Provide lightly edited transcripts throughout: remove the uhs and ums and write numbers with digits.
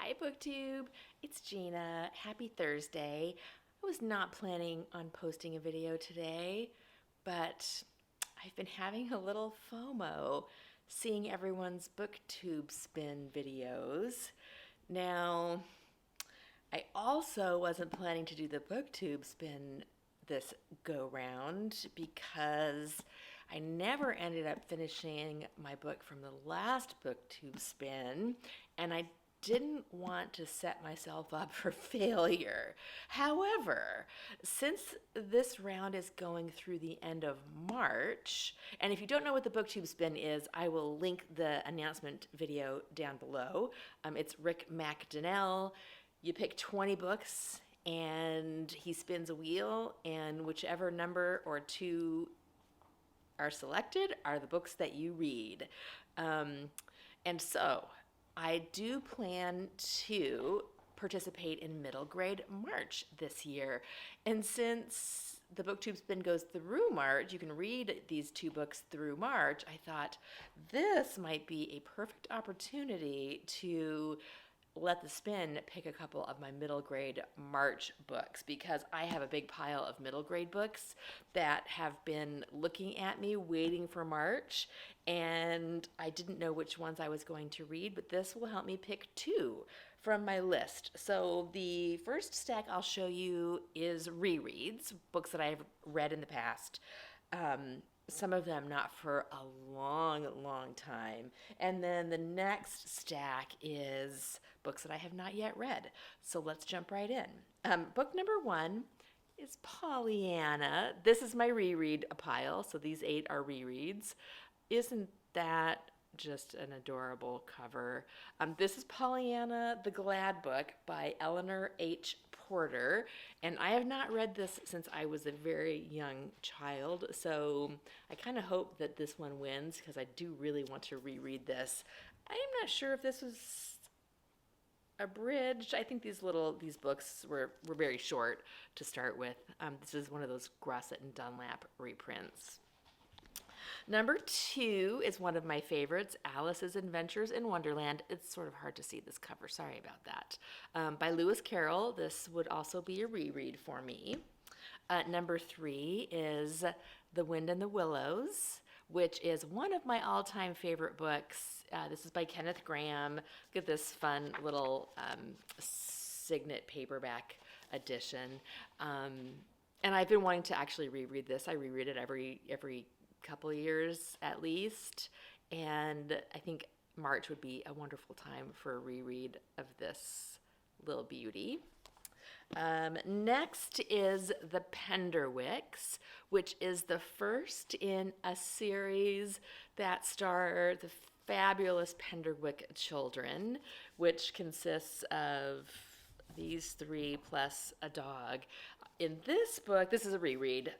Hi, Booktube. It's Gina. Happy Thursday. I was not planning on posting a video today, but I've been having a little FOMO seeing everyone's Booktube Spin videos. Now, I also wasn't planning to do the Booktube Spin this go round because I never ended up finishing my book from the last Booktube Spin, and I didn't want to set myself up for failure. However, since this round is going through the end of March, and if you don't know what the Booktube Spin is, I will link the announcement video down below. It's Rick McDonnell. You pick 20 books and he spins a wheel, and whichever number or two are selected are the books that you read. And so I do plan to participate in middle grade March this year. And since the Booktube Spin goes through March, you can read these two books through March, I thought this might be a perfect opportunity to let the spin pick a couple of my middle grade March books, because I have a big pile of middle grade books that have been looking at me waiting for March, and I didn't know which ones I was going to read, but this will help me pick two from my list. So the first stack I'll show you is rereads, books that I've read in the past. Some of them not for a long, long time. And then the next stack is books that I have not yet read. So let's jump right in. Book number one is Pollyanna. This is my reread pile, so these 8 are rereads. Isn't that just an adorable cover? This is Pollyanna, the Glad Book by Eleanor H. Porter, and I have not read this since I was a very young child, so I kind of hope that this one wins because I do really want to reread this. I am not sure if this was abridged. I think these books were very short to start with. This is one of those Grosset and Dunlap reprints. Number 2 is one of my favorites, Alice's Adventures in Wonderland. It's sort of hard to see this cover, sorry about that. By Lewis Carroll. This would also be a reread for me. Number 3 is The Wind and the Willows, which is one of my all-time favorite books. This is by Kenneth Graham. Look at this fun little signet paperback edition. And I've been wanting to actually reread this. I reread it every couple of years at least, and I think March would be a wonderful time for a reread of this little beauty. Next is The Penderwicks, which is the first in a series that star the fabulous Penderwick children, which consists of these 3 plus a dog. In this book, this is a reread.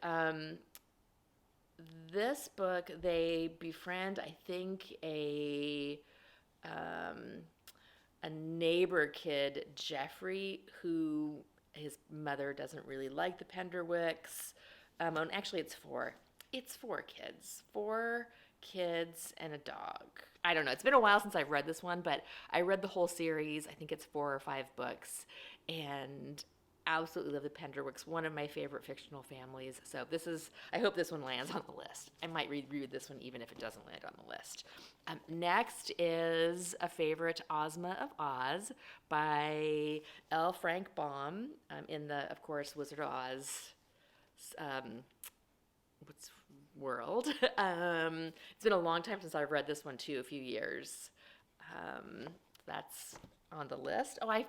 This book, they befriend, I think, a neighbor kid, Jeffrey, who his mother doesn't really like the Penderwicks. And actually, it's 4. It's 4 kids. 4 kids and a dog. I don't know. It's been a while since I've read this one, but I read the whole series. I think it's 4 or 5 books, and absolutely love the Penderwicks, one of my favorite fictional families. So I hope this one lands on the list. I might reread this one even if it doesn't land on the list. Next is a favorite, Ozma of Oz by L. Frank Baum, in the, of course, Wizard of Oz world. It's been a long time since I've read this one too, a few years. That's on the list. Oh, I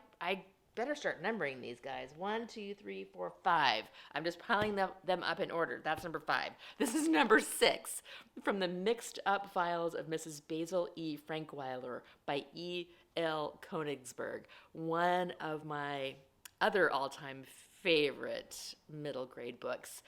better start numbering these guys. 1, 2, 3, 4, 5. I'm just piling them up in order. That's number 5. This is number 6 from the Mixed Up Files of Mrs. Basel E. Frankweiler by E. L. Konigsberg. One of my other all-time favorite middle grade books.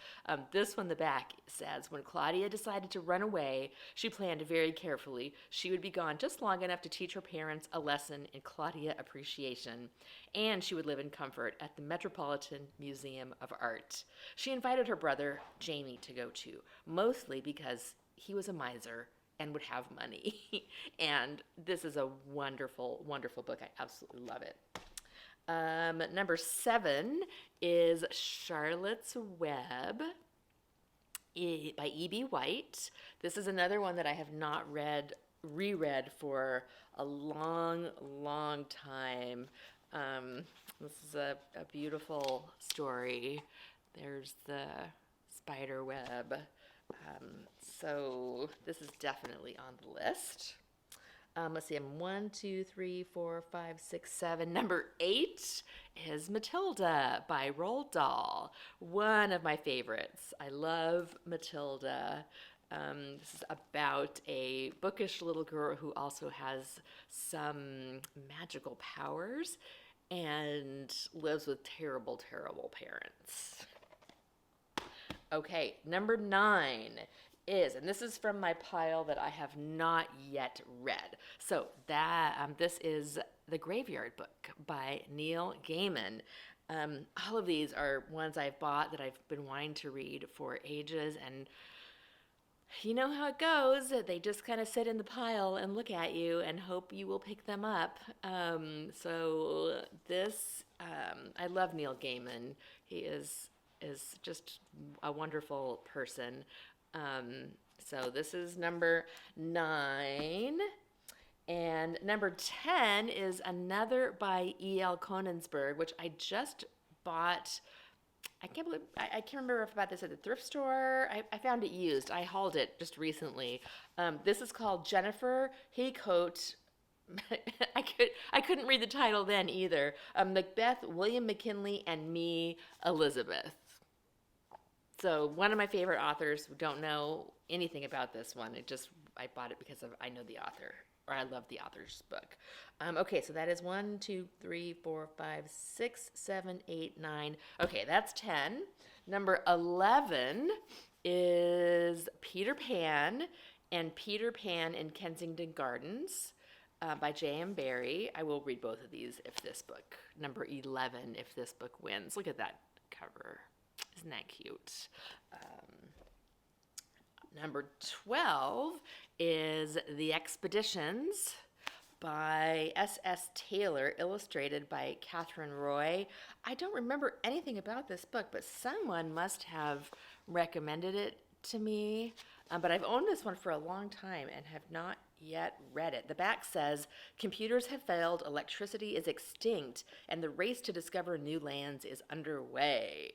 This one, the back says, when Claudia decided to run away, she planned very carefully. She would be gone just long enough to teach her parents a lesson in Claudia appreciation, and she would live in comfort at the Metropolitan Museum of Art. She invited her brother, Jamie, to go too, mostly because he was a miser and would have money. And this is a wonderful, wonderful book. I absolutely love it. Number 7 is Charlotte's Web by E.B. White. This is another one that I have not reread for a long, long time. This is a beautiful story. There's the spider web. So this is definitely on the list. Let's see, I'm 1, 2, 3, 4, 5, 6, 7. Number 8 is Matilda by Roald Dahl. One of my favorites. I love Matilda. This is about a bookish little girl who also has some magical powers and lives with terrible, terrible parents. Okay, number 9 is, and this is from my pile that I have not yet read. So this is The Graveyard Book by Neil Gaiman. All of these are ones I've bought that I've been wanting to read for ages, and you know how it goes. They just kind of sit in the pile and look at you and hope you will pick them up. So this, I love Neil Gaiman. He is just a wonderful person. So this is number 9. And number 10 is another by E.L. Konigsberg, which I just bought. I can't remember if I bought this at the thrift store. I found it used. I hauled it just recently. This is called Jennifer Hecate. I couldn't read the title then either. Macbeth, William McKinley, and me, Elizabeth. So one of my favorite authors. Don't know anything about this one. I bought it because I know the author, or I love the author's book. Okay, so that is 1, 2, 3, 4, 5, 6, 7, 8, 9. Okay, that's 10. Number 11 is Peter Pan and Peter Pan in Kensington Gardens by J.M. Barrie. I will read both of these if this book, number 11, if this book wins. Look at that cover. Isn't that cute? Number 12 is The Expeditions by S.S. Taylor, illustrated by Catherine Roy. I don't remember anything about this book, but someone must have recommended it to me. But I've owned this one for a long time and have not yet read it. The back says, computers have failed, electricity is extinct, and the race to discover new lands is underway.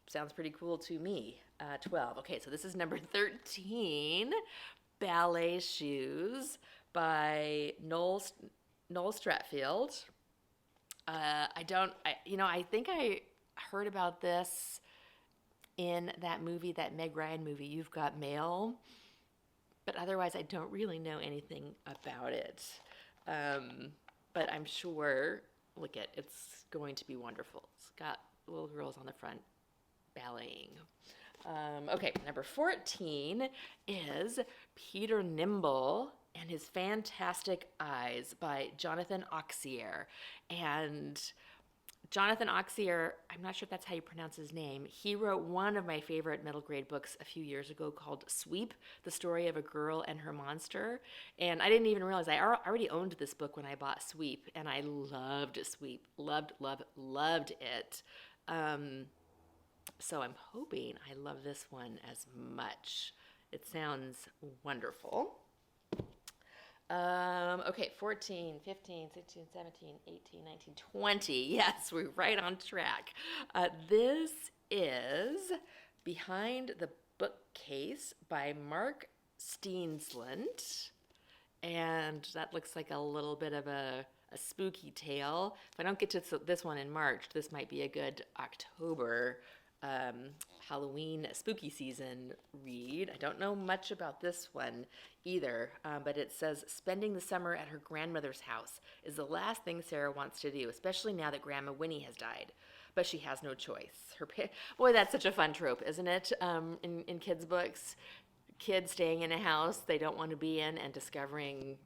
Sounds pretty cool to me. 12. Okay, so this is number 13, Ballet Shoes by Noel Stratfield. I think I heard about this in that movie, that Meg Ryan movie, You've Got Mail, but otherwise I don't really know anything about it. But I'm sure, it's going to be wonderful. It's got little girls on the front balleting. Okay, number 14 is Peter Nimble and His Fantastic Eyes by Jonathan Auxier. And Jonathan Auxier, I'm not sure if that's how you pronounce his name, he wrote one of my favorite middle grade books a few years ago called Sweep, the story of a girl and her monster. And I didn't even realize I already owned this book when I bought Sweep, and I loved Sweep. Loved it. So I'm hoping I love this one as much. It sounds wonderful. Okay, 14, 15, 16, 17, 18, 19, 20. Yes, we're right on track. This is Behind the Bookcase by Mark Steensland. And that looks like a little bit of a spooky tale. If I don't get to this one in March, this might be a good October Halloween spooky season read. I don't know much about this one either, but it says, spending the summer at her grandmother's house is the last thing Sarah wants to do, especially now that Grandma Winnie has died. But she has no choice. Boy, that's such a fun trope, isn't it? In kids' books, kids staying in a house they don't want to be in and discovering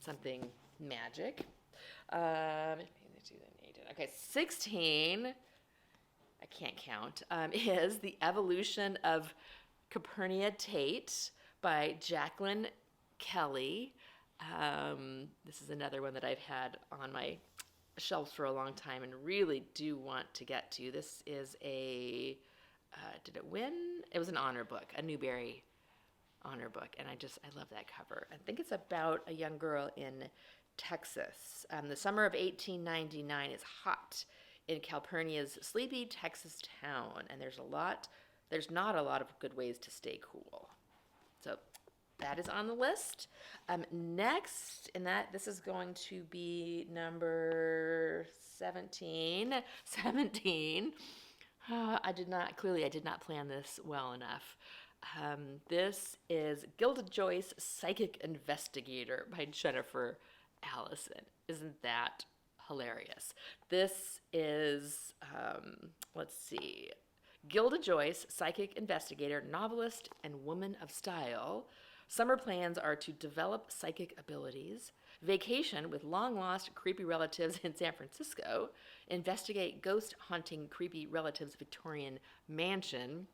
something magic. Okay, 16. I can't count, is The Evolution of Tate by Jacqueline Kelly. This is another one that I've had on my shelves for a long time and really do want to get to. This is a, did it win? It was an honor book, a Newbery honor book, and I love that cover. I think it's about a young girl in Texas. The summer of 1899 is hot in Calpurnia's sleepy Texas town, and there's not a lot of good ways to stay cool. So that is on the list. Next, this is going to be number 17. 17. I did not plan this well enough. This is Gilded Joyce, Psychic Investigator by Jennifer Allison. Isn't that hilarious? This is, let's see, Gilded Joyce, Psychic Investigator, Novelist, and Woman of Style. Summer plans are to develop psychic abilities, vacation with long-lost creepy relatives in San Francisco, investigate ghost-haunting creepy relatives' Victorian mansion,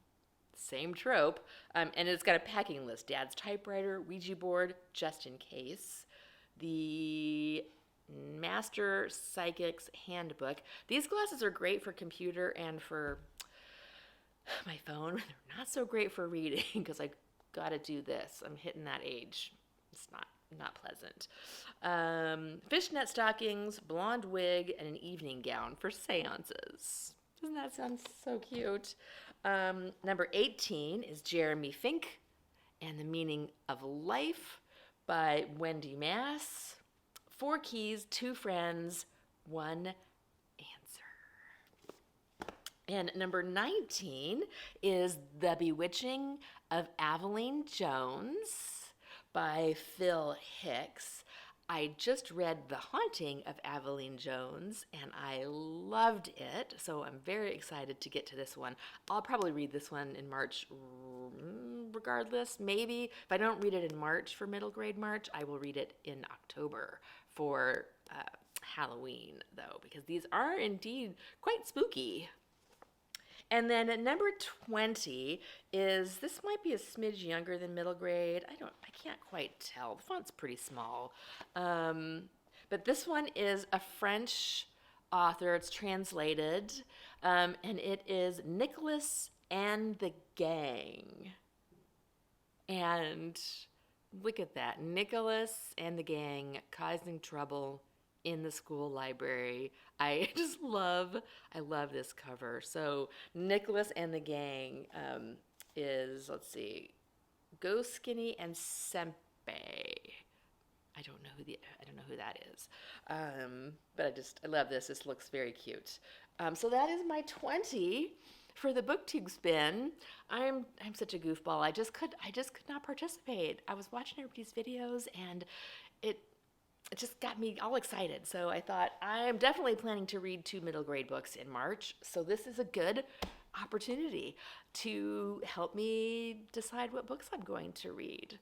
same trope, and it's got a packing list: Dad's typewriter, Ouija board, just in case, the Master Psychic's Handbook. These glasses are great for computer and for my phone. They're not so great for reading because I gotta do this. I'm hitting that age. It's not pleasant. Fishnet stockings, blonde wig, and an evening gown for seances. Doesn't that sound so cute? Number 18 is Jeremy Fink and the Meaning of Life by Wendy Mass. 4 keys, 2 friends, 1 answer. And number 19 is The Bewitching of Evelyn Jones by Phil Hicks. I just read The Haunting of Evelyn Jones, and I loved it, so I'm very excited to get to this one. I'll probably read this one in March regardless, maybe. If I don't read it in March for middle grade March, I will read it in October for Halloween, though, because these are indeed quite spooky. And then at number 20 is, this might be a smidge younger than middle grade. I can't quite tell. The font's pretty small. But this one is a French author. It's translated. And it is Nicholas and the Gang. And look at that. Nicholas and the Gang causing trouble in the school library. I love this cover. So Nicholas and the Gang is, let's see, Go Skinny and Sempe. I don't know who that is. But I love this. This looks very cute. So that is my 20 for the Booktube Spin. I'm such a goofball. I just could not participate. I was watching everybody's videos and it just got me all excited. So I thought, I'm definitely planning to read 2 middle grade books in March. So this is a good opportunity to help me decide what books I'm going to read.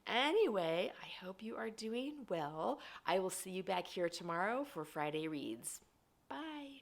Anyway, I hope you are doing well. I will see you back here tomorrow for Friday Reads. Bye.